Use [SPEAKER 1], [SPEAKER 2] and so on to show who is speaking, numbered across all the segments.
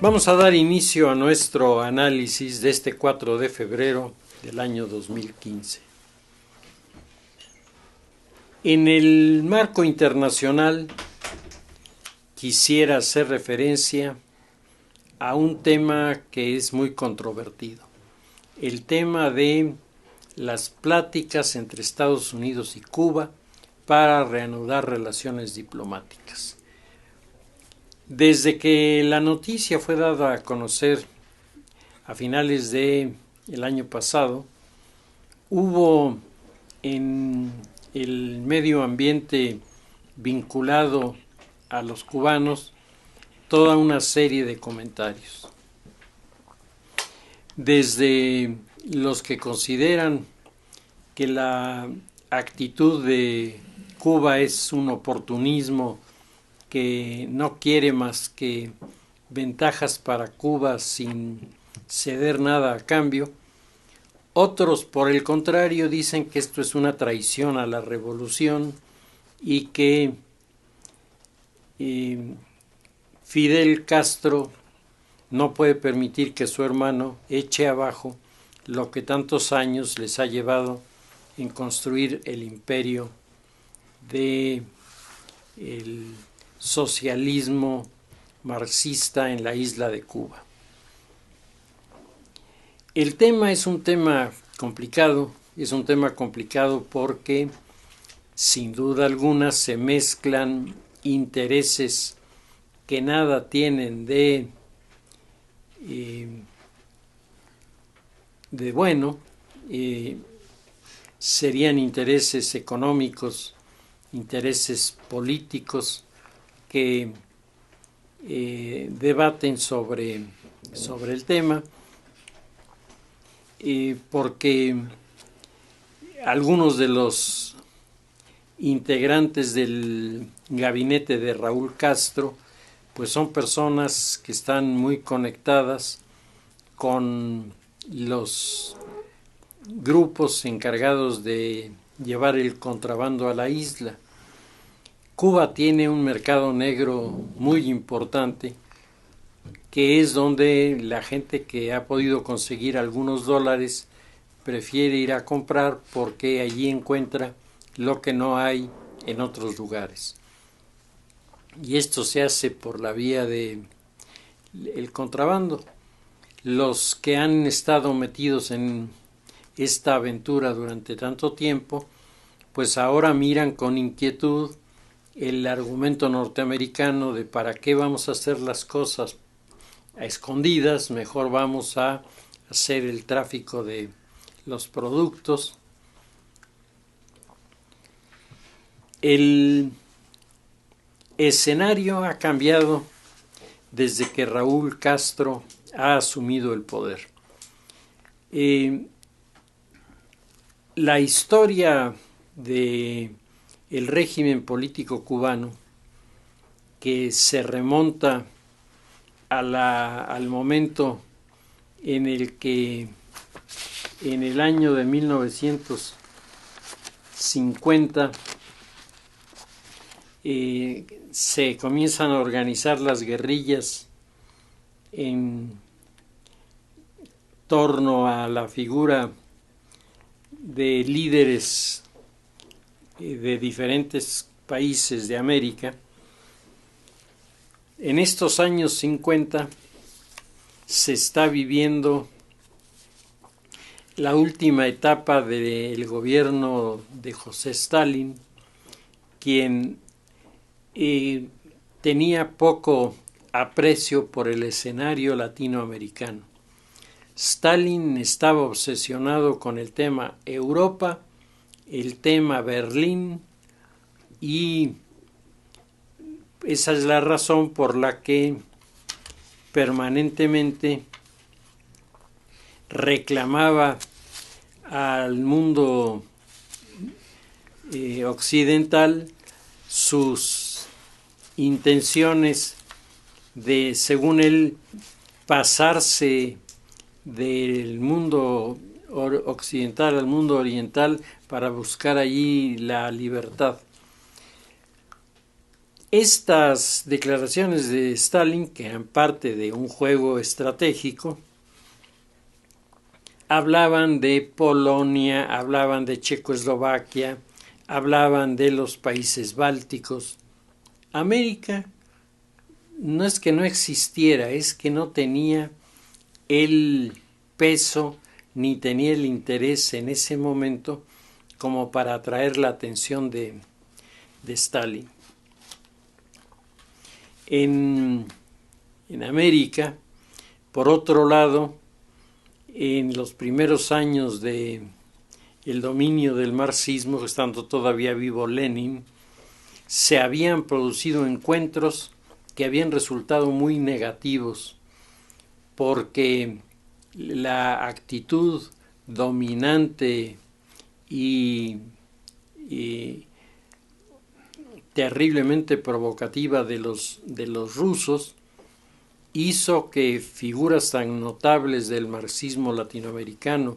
[SPEAKER 1] Vamos a dar inicio a nuestro análisis de este 4 de febrero del año 2015. En el marco internacional quisiera hacer referencia a un tema que es muy controvertido, el tema de las pláticas entre Estados Unidos y Cuba para reanudar relaciones diplomáticas. Desde que la noticia fue dada a conocer a finales del año pasado, hubo en el medio ambiente vinculado a los cubanos toda una serie de comentarios. Desde los que consideran que la actitud de Cuba es un oportunismo que no quiere más que ventajas para Cuba sin ceder nada a cambio. Otros, por el contrario, dicen que esto es una traición a la revolución y que Fidel Castro no puede permitir que su hermano eche abajo lo que tantos años les ha llevado en construir el imperio de el socialismo marxista en la isla de Cuba. El tema es un tema complicado porque sin duda alguna se mezclan intereses que nada tienen de bueno, serían intereses económicos, intereses políticos que debaten sobre el tema, porque algunos de los integrantes del gabinete de Raúl Castro pues son personas que están muy conectadas con los grupos encargados de llevar el contrabando a la isla. Cuba tiene un mercado negro muy importante, que es donde la gente que ha podido conseguir algunos dólares prefiere ir a comprar porque allí encuentra lo que no hay en otros lugares. Y esto se hace por la vía del contrabando. Los que han estado metidos en esta aventura durante tanto tiempo, pues ahora miran con inquietud el argumento norteamericano de para qué vamos a hacer las cosas a escondidas, mejor vamos a hacer el tráfico de los productos. El escenario ha cambiado desde que Raúl Castro ha asumido el poder. La historia de el régimen político cubano, que se remonta al momento en el que en el año de 1950 se comienzan a organizar las guerrillas en torno a la figura de líderes de diferentes países de América. En estos años 50 se está viviendo la última etapa del gobierno de José Stalin, quien tenía poco aprecio por el escenario latinoamericano. Stalin estaba obsesionado con el tema Europa, el tema Berlín, y esa es la razón por la que permanentemente reclamaba al mundo occidental sus intenciones de, según él, pasarse del mundo occidental al mundo oriental para buscar allí la libertad. Estas declaraciones de Stalin, que eran parte de un juego estratégico, hablaban de Polonia, hablaban de Checoslovaquia, hablaban de los países bálticos. América no es que no existiera, es que no tenía el peso ni tenía el interés en ese momento como para atraer la atención de Stalin. En América, por otro lado, en los primeros años de el dominio del marxismo, estando todavía vivo Lenin, se habían producido encuentros que habían resultado muy negativos, porque la actitud dominante y terriblemente provocativa de los rusos hizo que figuras tan notables del marxismo latinoamericano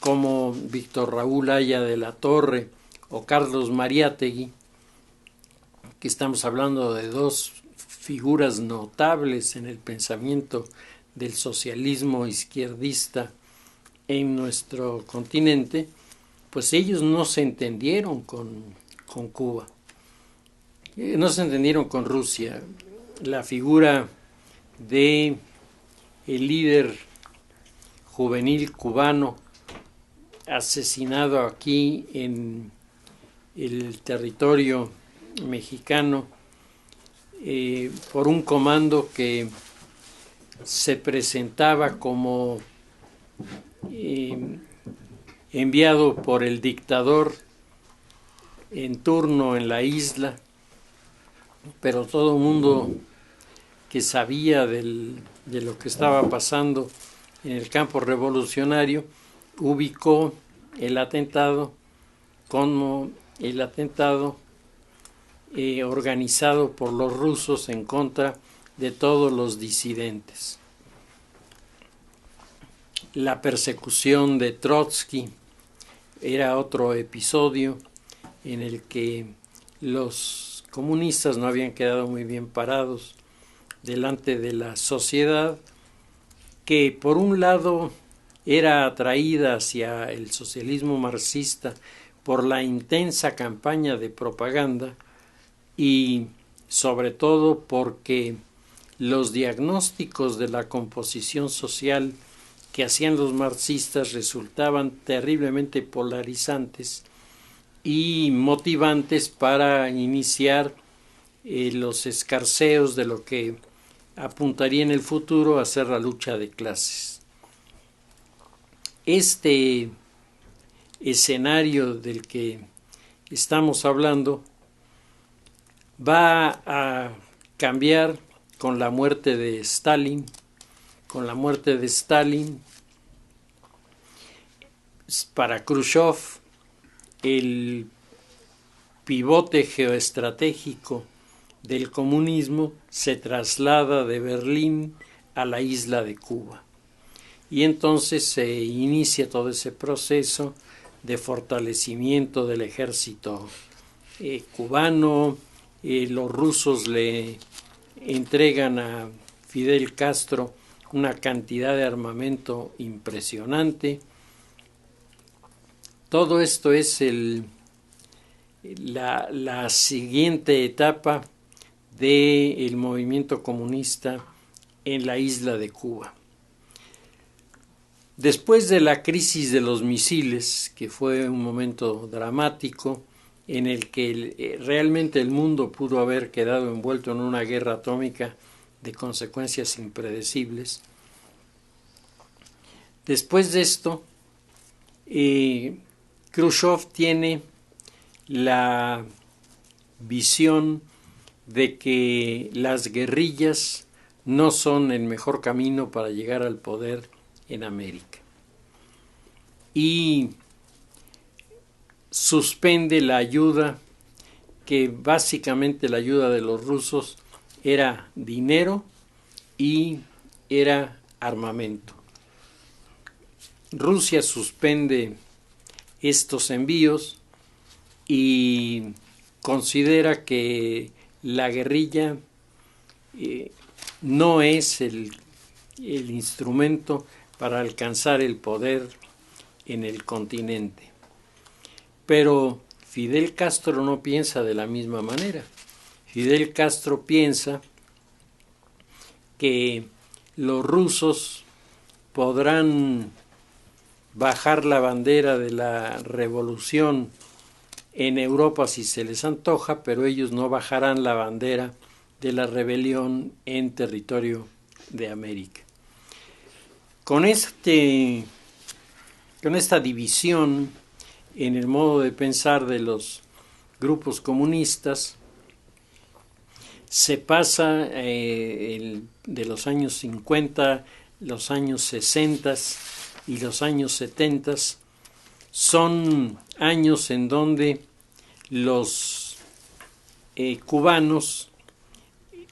[SPEAKER 1] como Víctor Raúl Haya de la Torre o Carlos Mariátegui, que estamos hablando de dos figuras notables en el pensamiento del socialismo izquierdista en nuestro continente, pues ellos no se entendieron con Cuba, no se entendieron con Rusia. La figura de el líder juvenil cubano asesinado aquí en el territorio mexicano por un comando que se presentaba como enviado por el dictador en turno en la isla, pero todo el mundo que sabía de lo que estaba pasando en el campo revolucionario ubicó el atentado como el atentado organizado por los rusos en contra de todos los disidentes. La persecución de Trotsky era otro episodio en el que los comunistas no habían quedado muy bien parados delante de la sociedad, que por un lado era atraída hacia el socialismo marxista por la intensa campaña de propaganda y sobre todo porque los diagnósticos de la composición social que hacían los marxistas resultaban terriblemente polarizantes y motivantes para iniciar los escarceos de lo que apuntaría en el futuro a ser la lucha de clases. Este escenario del que estamos hablando va a cambiar con la muerte de Stalin. Con la muerte de Stalin, para Khrushchev, el pivote geoestratégico del comunismo se traslada de Berlín a la isla de Cuba. Y entonces se inicia todo ese proceso de fortalecimiento del ejército cubano. Los rusos le entregan a Fidel Castro una cantidad de armamento impresionante. Todo esto es la siguiente etapa del movimiento comunista en la isla de Cuba. Después de la crisis de los misiles, que fue un momento dramático en el que realmente el mundo pudo haber quedado envuelto en una guerra atómica de consecuencias impredecibles. Después de esto, Khrushchev tiene la visión de que las guerrillas no son el mejor camino para llegar al poder en América. Y suspende la ayuda, que básicamente la ayuda de los rusos era dinero y era armamento. Rusia suspende estos envíos y considera que la guerrilla no es el instrumento para alcanzar el poder en el continente. Pero Fidel Castro no piensa de la misma manera. Fidel Castro piensa que los rusos podrán bajar la bandera de la revolución en Europa si se les antoja, pero ellos no bajarán la bandera de la rebelión en territorio de América. Con esta división en el modo de pensar de los grupos comunistas, se pasa de los años 50, los años 60 y los años 70, son años en donde los cubanos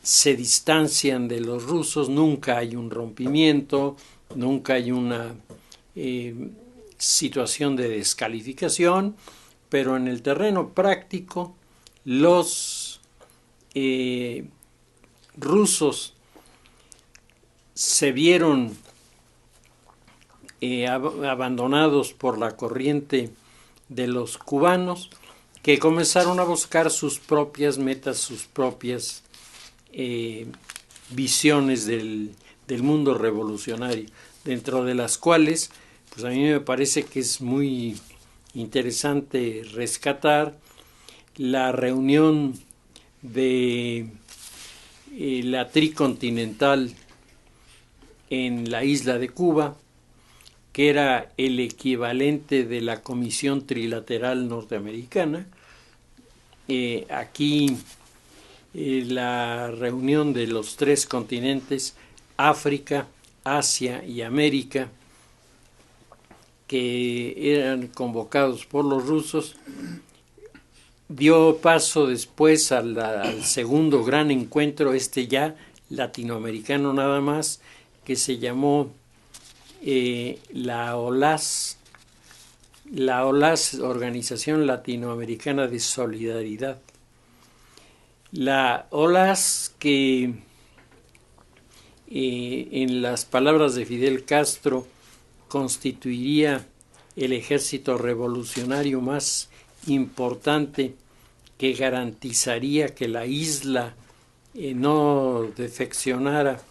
[SPEAKER 1] se distancian de los rusos, nunca hay un rompimiento, nunca hay una situación de descalificación, pero en el terreno práctico los rusos se vieron abandonados por la corriente de los cubanos, que comenzaron a buscar sus propias metas, sus propias visiones del mundo revolucionario, dentro de las cuales pues a mí me parece que es muy interesante rescatar la reunión de la tricontinental en la isla de Cuba, que era el equivalente de la Comisión Trilateral Norteamericana. Aquí la reunión de los tres continentes, África, Asia y América, que eran convocados por los rusos, dio paso después al segundo gran encuentro, ya latinoamericano nada más, que se llamó la OLAS, Organización Latinoamericana de Solidaridad. La OLAS, que en las palabras de Fidel Castro constituiría el ejército revolucionario más importante, que garantizaría que la isla no defeccionara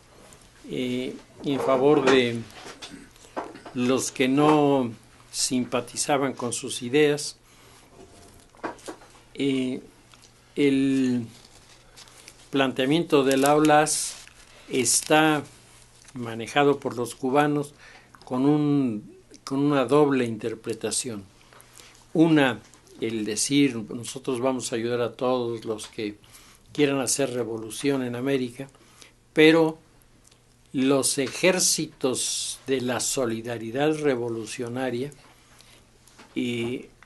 [SPEAKER 1] en favor de los que no simpatizaban con sus ideas. El planteamiento de la OLAS está manejado por los cubanos con una doble interpretación. Una, el decir, nosotros vamos a ayudar a todos los que quieran hacer revolución en América, pero los ejércitos de la solidaridad revolucionaria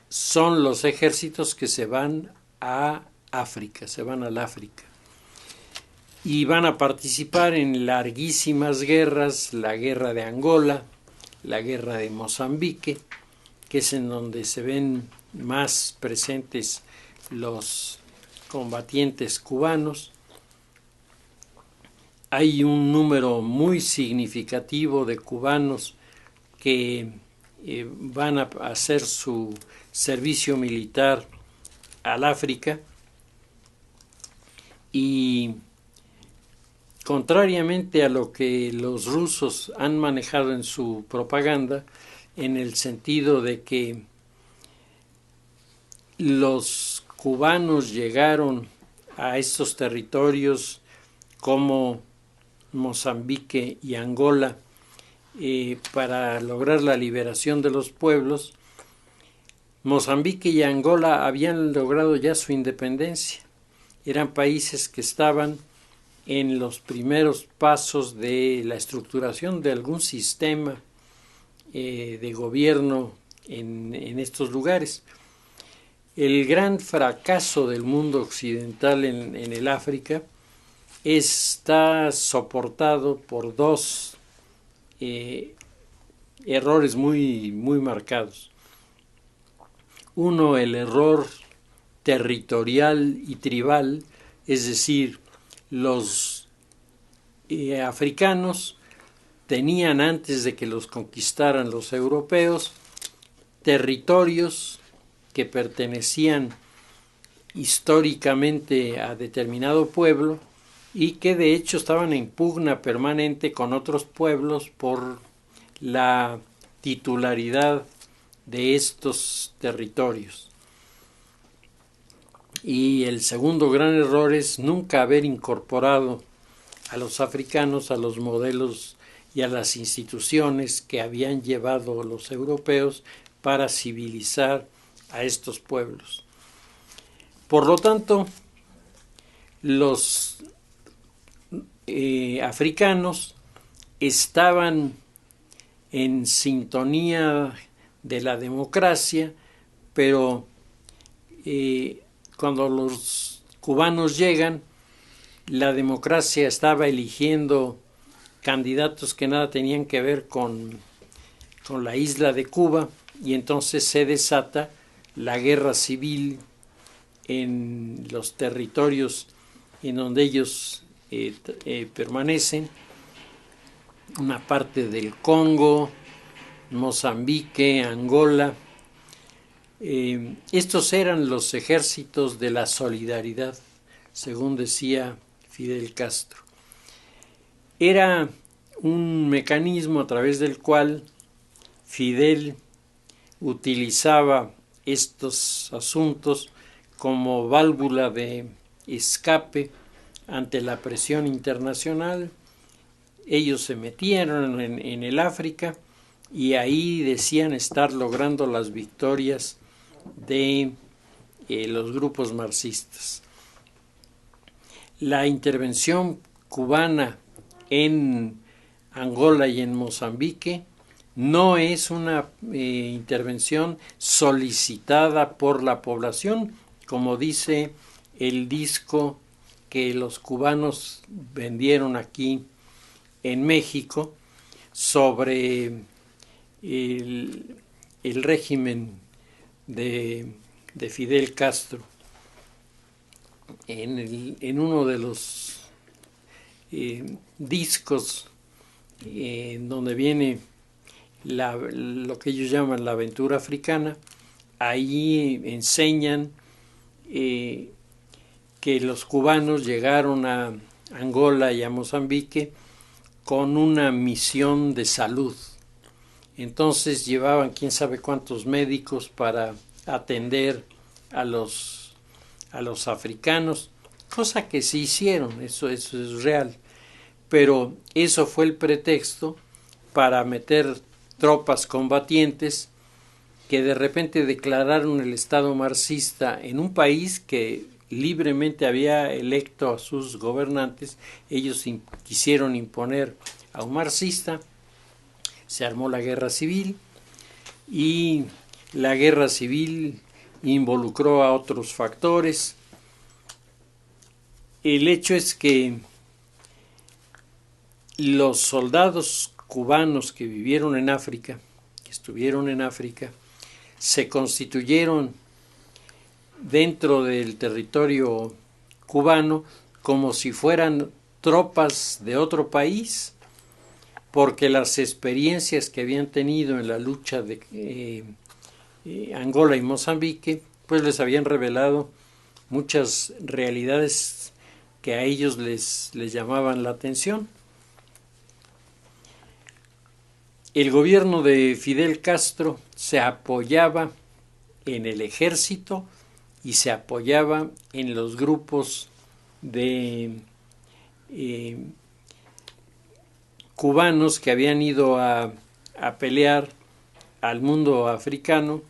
[SPEAKER 1] son los ejércitos que se van a África, se van al África, y van a participar en larguísimas guerras, la guerra de Angola, la guerra de Mozambique, que es en donde se ven más presentes los combatientes cubanos. Hay un número muy significativo de cubanos que van a hacer su servicio militar al África, y contrariamente a lo que los rusos han manejado en su propaganda, en el sentido de que los cubanos llegaron a estos territorios como Mozambique y Angola para lograr la liberación de los pueblos. Mozambique y Angola habían logrado ya su independencia. Eran países que estaban en los primeros pasos de la estructuración de algún sistema de gobierno en estos lugares. El gran fracaso del mundo occidental en el África está soportado por dos errores muy marcados. Uno, el error territorial y tribal, es decir, los africanos tenían, antes de que los conquistaran los europeos, territorios que pertenecían históricamente a determinado pueblo y que de hecho estaban en pugna permanente con otros pueblos por la titularidad de estos territorios. Y el segundo gran error es nunca haber incorporado a los africanos a los modelos y a las instituciones que habían llevado los europeos para civilizar a estos pueblos. Por lo tanto, los africanos estaban en sintonía de la democracia, pero cuando los cubanos llegan, la democracia estaba eligiendo candidatos que nada tenían que ver con la isla de Cuba, y entonces se desata la guerra civil en los territorios en donde ellos permanecen, una parte del Congo, Mozambique, Angola. Estos eran los ejércitos de la solidaridad, según decía Fidel Castro. Era un mecanismo a través del cual Fidel utilizaba estos asuntos como válvula de escape ante la presión internacional. Ellos se metieron en el África y ahí decían estar logrando las victorias de los grupos marxistas. La intervención cubana en Angola y en Mozambique no es una intervención solicitada por la población, como dice el disco que los cubanos vendieron aquí en México sobre el régimen de Fidel Castro. En uno de los discos donde viene lo que ellos llaman la aventura africana, ahí enseñan que los cubanos llegaron a Angola y a Mozambique con una misión de salud. Entonces llevaban quién sabe cuántos médicos para atender a los africanos, cosa que sí hicieron, eso es real, pero eso fue el pretexto para meter tropas combatientes que de repente declararon el Estado marxista en un país que libremente había electo a sus gobernantes. Ellos quisieron imponer a un marxista, se armó la guerra civil y la guerra civil involucró a otros factores. El hecho es que los soldados cubanos que vivieron en África, que estuvieron en África, se constituyeron dentro del territorio cubano como si fueran tropas de otro país, porque las experiencias que habían tenido en la lucha de Angola y Mozambique, pues les habían revelado muchas realidades que a ellos les llamaban la atención. El gobierno de Fidel Castro se apoyaba en el ejército y se apoyaba en los grupos de cubanos que habían ido a pelear al mundo africano,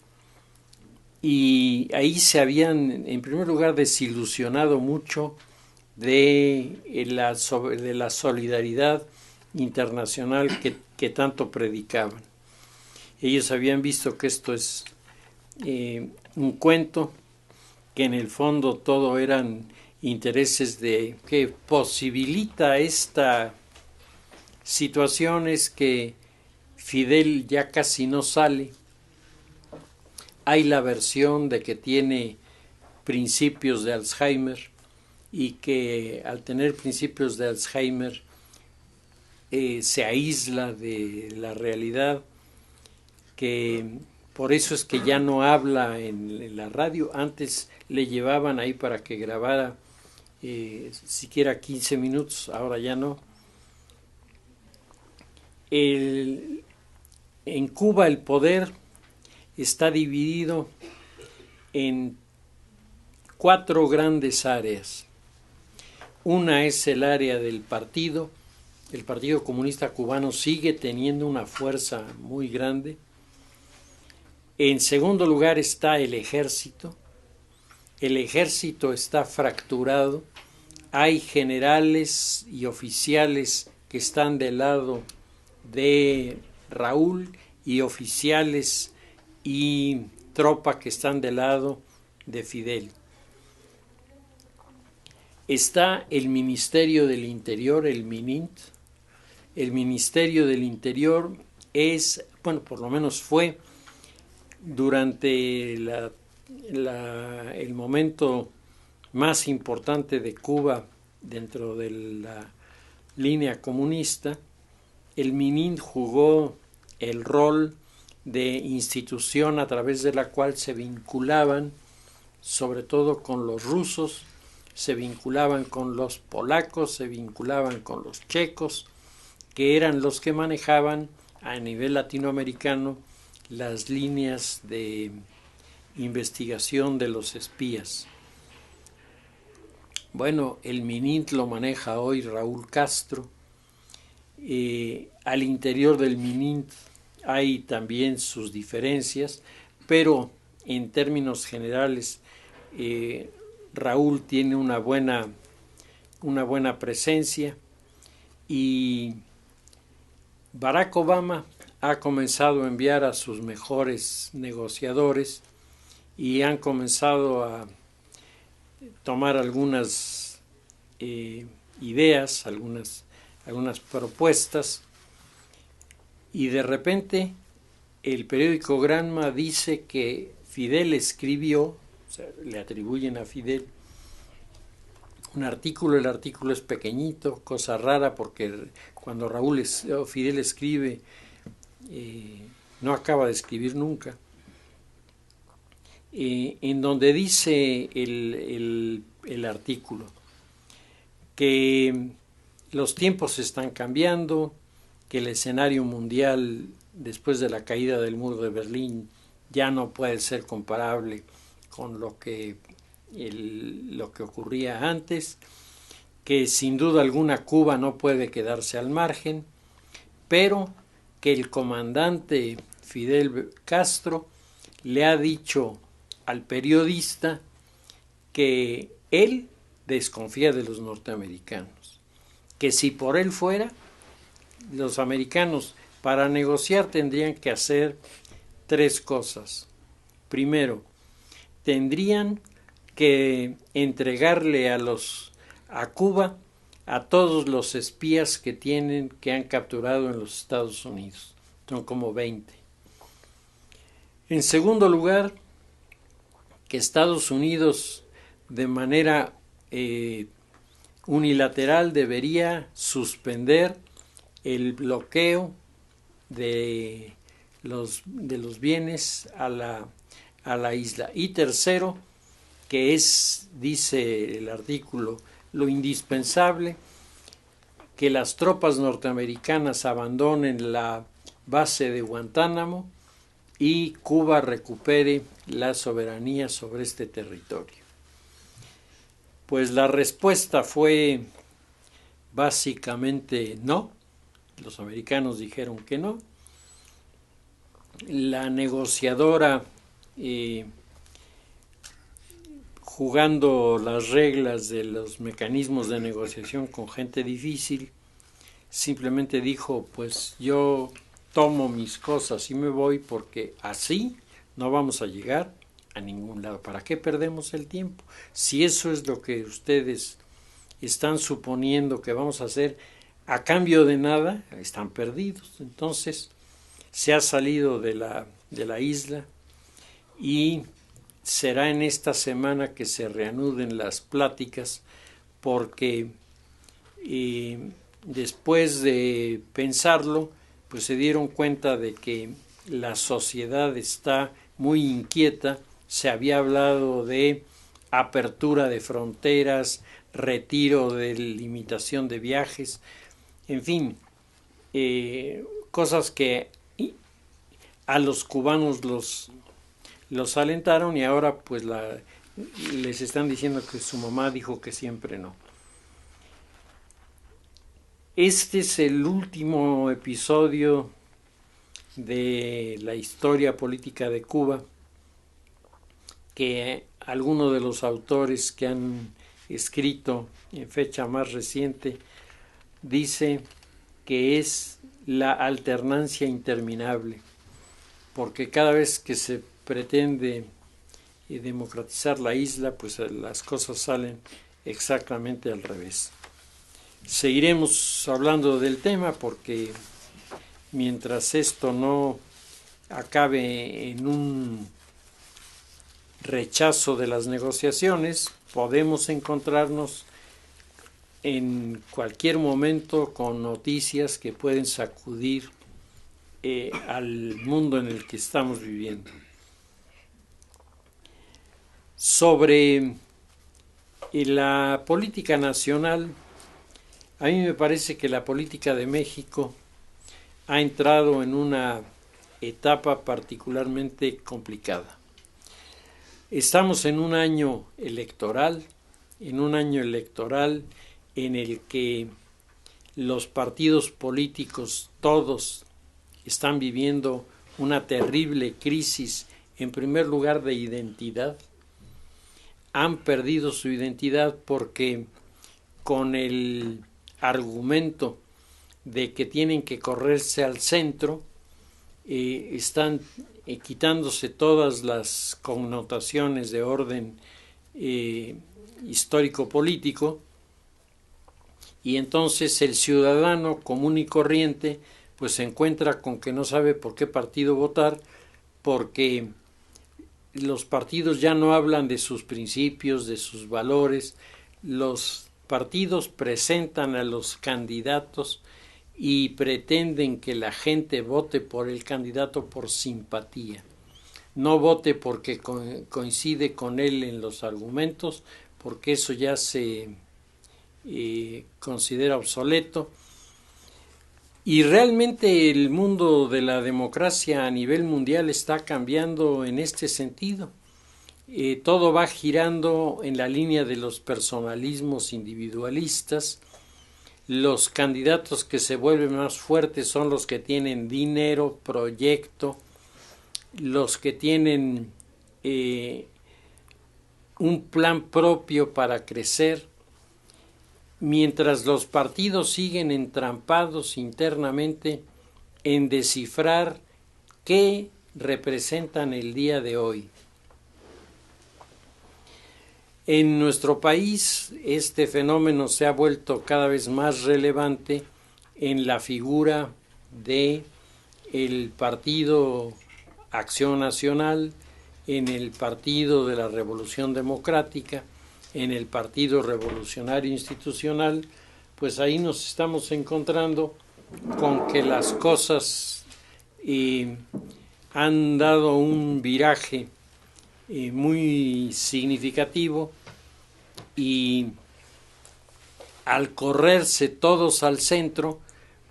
[SPEAKER 1] y ahí se habían en primer lugar desilusionado mucho de la solidaridad internacional que tanto predicaban. Ellos habían visto que esto es un cuento, que en el fondo todo eran intereses que posibilita esta situación es que Fidel ya casi no sale. Hay la versión de que tiene principios de Alzheimer, y que al tener principios de Alzheimer se aísla de la realidad, que por eso es que ya no habla en la radio. Antes le llevaban ahí para que grabara siquiera 15 minutos, ahora ya no. En Cuba el poder está dividido en 4 grandes áreas. Una es el área del partido. El Partido Comunista Cubano sigue teniendo una fuerza muy grande. En segundo lugar está el ejército. El ejército está fracturado. Hay generales y oficiales que están del lado de Raúl y oficiales y tropa que están del lado de Fidel. Está el Ministerio del Interior, el MININT. El Ministerio del Interior es, bueno, por lo menos fue durante el momento más importante de Cuba dentro de la línea comunista. El MININT jugó el rol de institución a través de la cual se vinculaban sobre todo con los rusos, se vinculaban con los polacos, se vinculaban con los checos, que eran los que manejaban a nivel latinoamericano las líneas de investigación de los espías. Bueno, el MININT lo maneja hoy Raúl Castro. Al interior del MININT hay también sus diferencias, pero en términos generales Raúl tiene una buena presencia, y Barack Obama ha comenzado a enviar a sus mejores negociadores y han comenzado a tomar algunas ideas, algunas propuestas, y de repente el periódico Granma dice que Fidel escribió, o sea, le atribuyen a Fidel un artículo. El artículo es pequeñito, cosa rara porque cuando Fidel escribe no acaba de escribir nunca, en donde dice el artículo que los tiempos están cambiando, que el escenario mundial después de la caída del muro de Berlín ya no puede ser comparable con lo que ocurría antes, que sin duda alguna Cuba no puede quedarse al margen, pero que el comandante Fidel Castro le ha dicho al periodista que él desconfía de los norteamericanos, que si por él fuera, los americanos para negociar tendrían que hacer 3 cosas. Primero, tendrían que entregarle a Cuba a todos los espías que han capturado en los Estados Unidos. Son como 20. En segundo lugar, que Estados Unidos de manera unilateral debería suspender el bloqueo de los bienes a la isla. Y tercero, que es, dice el artículo, lo indispensable, que las tropas norteamericanas abandonen la base de Guantánamo y Cuba recupere la soberanía sobre este territorio. Pues la respuesta fue básicamente no. Los americanos dijeron que no. La negociadora, jugando las reglas de los mecanismos de negociación con gente difícil, simplemente dijo, pues yo tomo mis cosas y me voy, porque así no vamos a llegar a ningún lado. ¿Para qué perdemos el tiempo? Si eso es lo que ustedes están suponiendo que vamos a hacer a cambio de nada, están perdidos. Entonces se ha salido de la isla, y será en esta semana que se reanuden las pláticas porque después de pensarlo, pues se dieron cuenta de que la sociedad está muy inquieta. Se había hablado de apertura de fronteras, retiro de limitación de viajes, en fin, cosas que a los cubanos los alentaron, y ahora pues les están diciendo que su mamá dijo que siempre no. Este es el último episodio de la historia política de Cuba que algunos de los autores que han escrito en fecha más reciente dice que es la alternancia interminable, porque cada vez que se pretende democratizar la isla, pues las cosas salen exactamente al revés. Seguiremos hablando del tema porque mientras esto no acabe en un rechazo de las negociaciones, podemos encontrarnos en cualquier momento con noticias que pueden sacudir al mundo en el que estamos viviendo. Sobre la política nacional, a mí me parece que la política de México ha entrado en una etapa particularmente complicada. Estamos en un año electoral en el que los partidos políticos todos están viviendo una terrible crisis, en primer lugar de identidad. Han perdido su identidad porque con el argumento de que tienen que correrse al centro, están quitándose todas las connotaciones de orden histórico-político, y entonces el ciudadano común y corriente pues se encuentra con que no sabe por qué partido votar, porque los partidos ya no hablan de sus principios, de sus valores. Los partidos presentan a los candidatos y pretenden que la gente vote por el candidato por simpatía, no vote porque coincide con él en los argumentos, porque eso ya se considera obsoleto. Y realmente el mundo de la democracia a nivel mundial está cambiando en este sentido. Todo va girando en la línea de los personalismos individualistas. Los candidatos que se vuelven más fuertes son los que tienen dinero, proyecto, los que tienen un plan propio para crecer, mientras los partidos siguen entrampados internamente en descifrar qué representan el día de hoy. En nuestro país este fenómeno se ha vuelto cada vez más relevante en la figura de el Partido Acción Nacional, en el Partido de la Revolución Democrática, en el Partido Revolucionario Institucional. Pues ahí nos estamos encontrando con que las cosas han dado un viraje muy significativo, y al correrse todos al centro,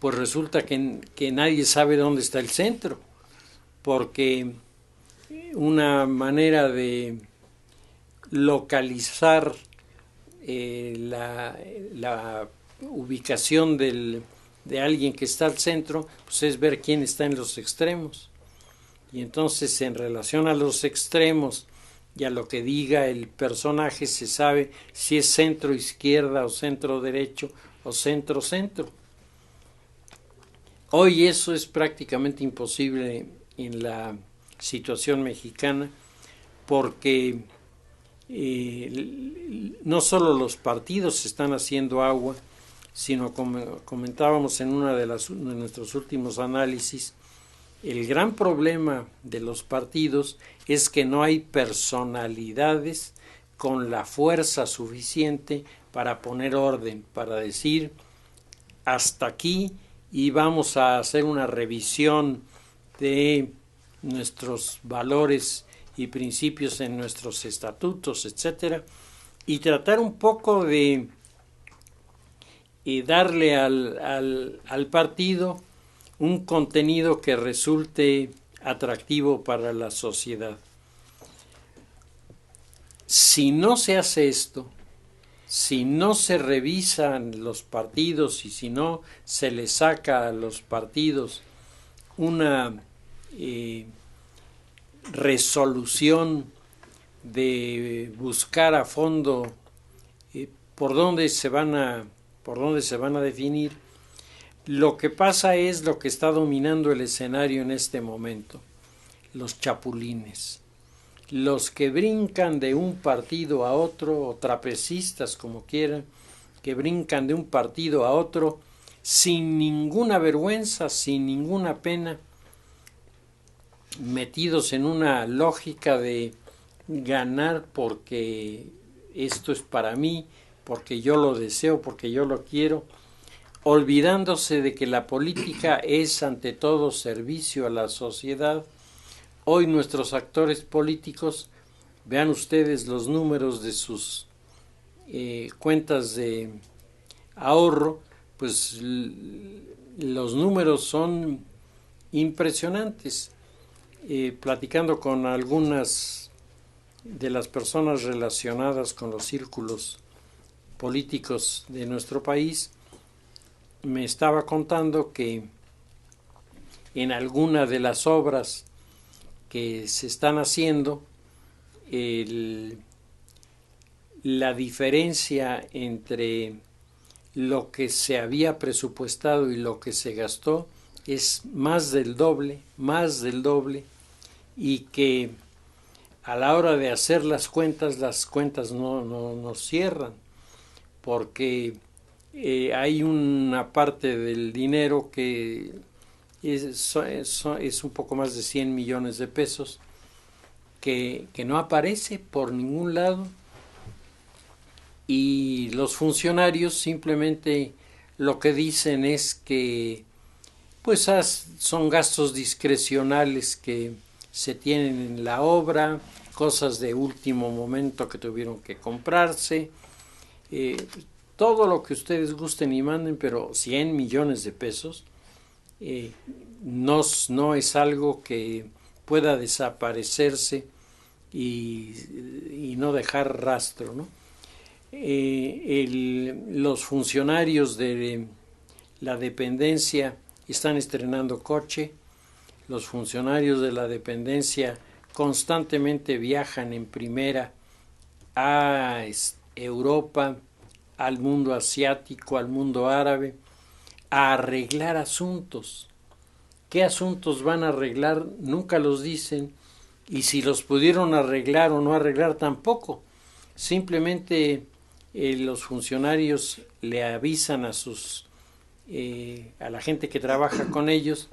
[SPEAKER 1] pues resulta que nadie sabe dónde está el centro, porque una manera de localizar la ubicación de alguien que está al centro, pues es ver quién está en los extremos. Y entonces, en relación a los extremos y a lo que diga el personaje, se sabe si es centro izquierda o centro derecho o centro centro. Hoy eso es prácticamente imposible en la situación mexicana, porque no solo los partidos están haciendo agua, sino, como comentábamos en una de nuestros últimos análisis, el gran problema de los partidos es que no hay personalidades con la fuerza suficiente para poner orden, para decir hasta aquí y vamos a hacer una revisión de nuestros valores y principios en nuestros estatutos, etcétera, y tratar un poco de darle al partido un contenido que resulte atractivo para la sociedad. Si no se hace esto, si no se revisan los partidos y si no se le saca a los partidos una resolución de buscar a fondo por dónde se van a definir, lo que pasa es lo que está dominando el escenario en este momento: los chapulines, los que brincan de un partido a otro, o trapecistas como quieran, que brincan de un partido a otro sin ninguna vergüenza, sin ninguna pena, metidos en una lógica de ganar porque esto es para mí, porque yo lo deseo, porque yo lo quiero, olvidándose de que la política es ante todo servicio a la sociedad. Hoy nuestros actores políticos, vean ustedes los números de sus cuentas de ahorro, pues los números son impresionantes. Platicando con algunas de las personas relacionadas con los círculos políticos de nuestro país, me estaba contando que en alguna de las obras que se están haciendo, la diferencia entre lo que se había presupuestado y lo que se gastó es más del doble, y que a la hora de hacer las cuentas no cierran, porque hay una parte del dinero que es un poco más de 100 millones de pesos que no aparece por ningún lado, y los funcionarios simplemente lo que dicen es que pues son gastos discrecionales que se tienen en la obra, cosas de último momento que tuvieron que comprarse, todo lo que ustedes gusten y manden, pero 100 millones de pesos no es algo que pueda desaparecerse y no dejar rastro, ¿no? Los funcionarios de la dependencia están estrenando coche, los funcionarios de la dependencia constantemente viajan en primera a Europa, al mundo asiático, al mundo árabe, a arreglar asuntos. ¿Qué asuntos van a arreglar? Nunca los dicen, y si los pudieron arreglar o no arreglar tampoco. Simplemente los funcionarios le avisan a la gente que trabaja con ellos: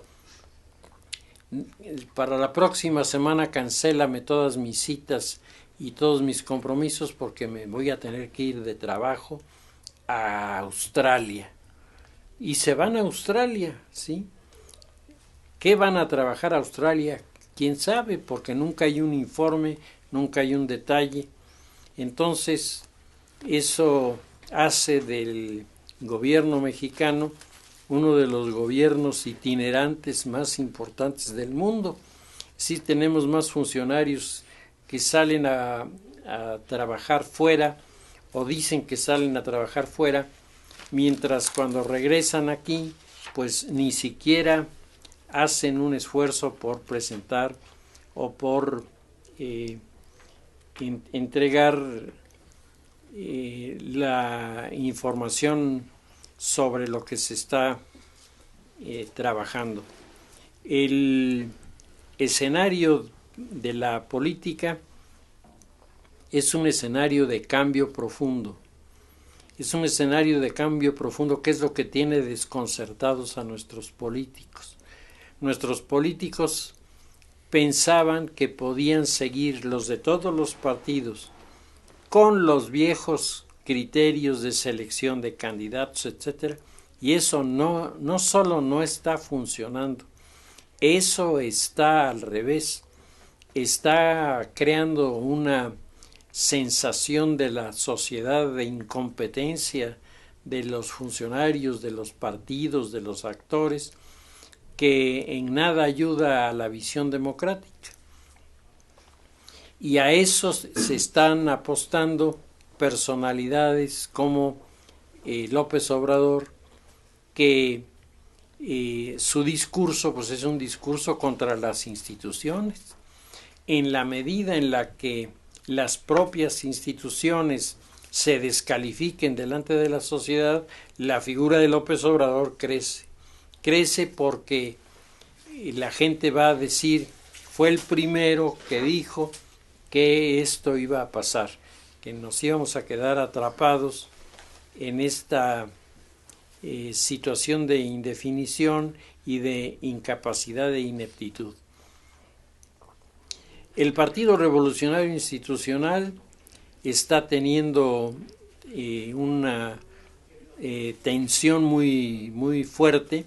[SPEAKER 1] para la próxima semana cancélame todas mis citas y todos mis compromisos porque me voy a tener que ir de trabajo a Australia. Y se van a Australia, ¿sí? ¿Qué van a trabajar a Australia? ¿Quién sabe? Porque nunca hay un informe, nunca hay un detalle. Entonces, eso hace del gobierno mexicano uno de los gobiernos itinerantes más importantes del mundo. Sí, tenemos más funcionarios que salen a trabajar fuera o dicen que salen a trabajar fuera, mientras cuando regresan aquí, pues ni siquiera hacen un esfuerzo por presentar o por entregar la información sobre lo que se está trabajando. El escenario de la política es un escenario de cambio profundo. Es un escenario de cambio profundo que es lo que tiene desconcertados a nuestros políticos. Nuestros políticos pensaban que podían seguir, los de todos los partidos, con los viejos criterios de selección de candidatos, etcétera, y eso no solo no está funcionando, eso está al revés, está creando una sensación de la sociedad de incompetencia de los funcionarios, de los partidos, de los actores, que en nada ayuda a la visión democrática. Y a eso se están apostando personalidades como López Obrador, que su discurso pues es un discurso contra las instituciones. En la medida en la que las propias instituciones se descalifiquen delante de la sociedad, la figura de López Obrador crece. Crece porque la gente va a decir, fue el primero que dijo que esto iba a pasar, que nos íbamos a quedar atrapados en esta situación de indefinición y de incapacidad de ineptitud. El Partido Revolucionario Institucional está teniendo una tensión muy fuerte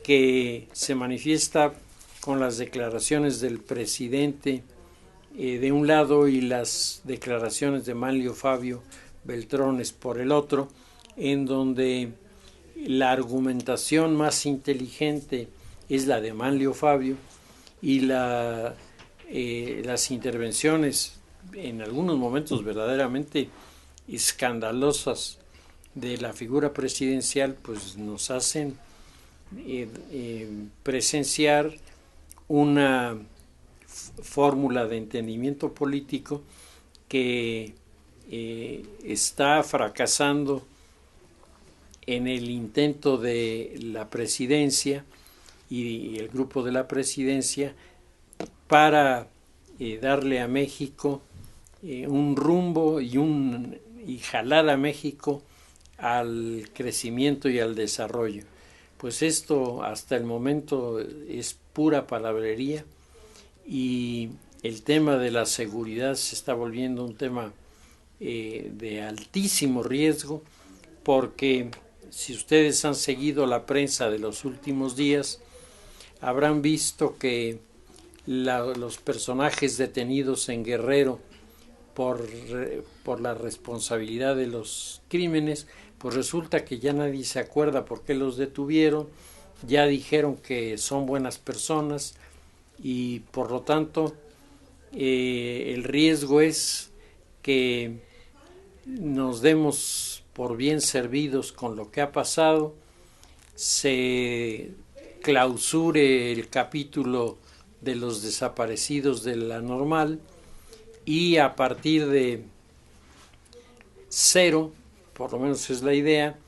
[SPEAKER 1] que se manifiesta con las declaraciones del presidente de un lado y las declaraciones de Manlio Fabio Beltrones por el otro, en donde la argumentación más inteligente es la de Manlio Fabio y las intervenciones en algunos momentos verdaderamente escandalosas de la figura presidencial pues nos hacen presenciar una fórmula de entendimiento político que está fracasando en el intento de la presidencia y el grupo de la presidencia para darle a México un rumbo y jalar a México al crecimiento y al desarrollo. Pues esto hasta el momento es pura palabrería y el tema de la seguridad se está volviendo un tema de altísimo riesgo, porque si ustedes han seguido la prensa de los últimos días, habrán visto que los personajes detenidos en Guerrero por la responsabilidad de los crímenes, pues resulta que ya nadie se acuerda por qué los detuvieron, ya dijeron que son buenas personas y por lo tanto el riesgo es que nos demos por bien servidos con lo que ha pasado, se clausure el capítulo de los desaparecidos de la normal y a partir de cero, por lo menos es la idea,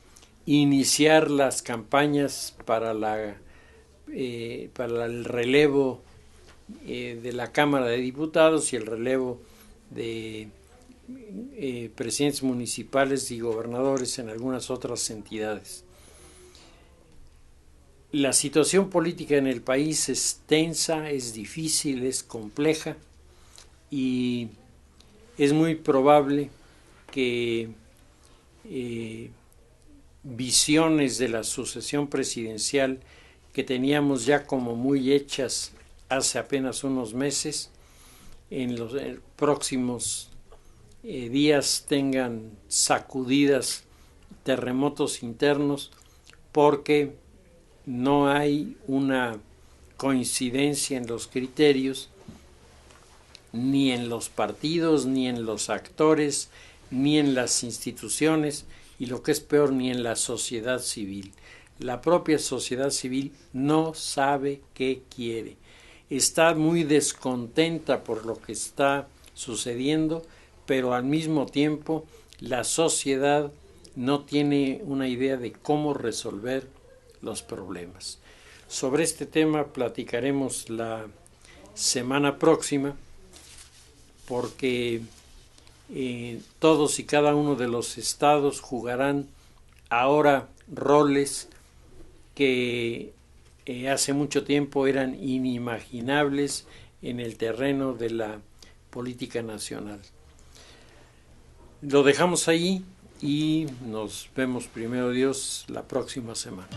[SPEAKER 1] iniciar las campañas para el relevo de la Cámara de Diputados y el relevo de presidentes municipales y gobernadores en algunas otras entidades. La situación política en el país es tensa, es difícil, es compleja y es muy probable que visiones de la sucesión presidencial que teníamos ya como muy hechas hace apenas unos meses, en los próximos días tengan sacudidas, terremotos internos, porque no hay una coincidencia en los criterios, ni en los partidos, ni en los actores, ni en las instituciones, y lo que es peor, ni en la sociedad civil. La propia sociedad civil no sabe qué quiere. Está muy descontenta por lo que está sucediendo, pero al mismo tiempo la sociedad no tiene una idea de cómo resolver los problemas. Sobre este tema platicaremos la semana próxima, porque todos y cada uno de los estados jugarán ahora roles que hace mucho tiempo eran inimaginables en el terreno de la política nacional. Lo dejamos ahí y nos vemos primero Dios la próxima semana.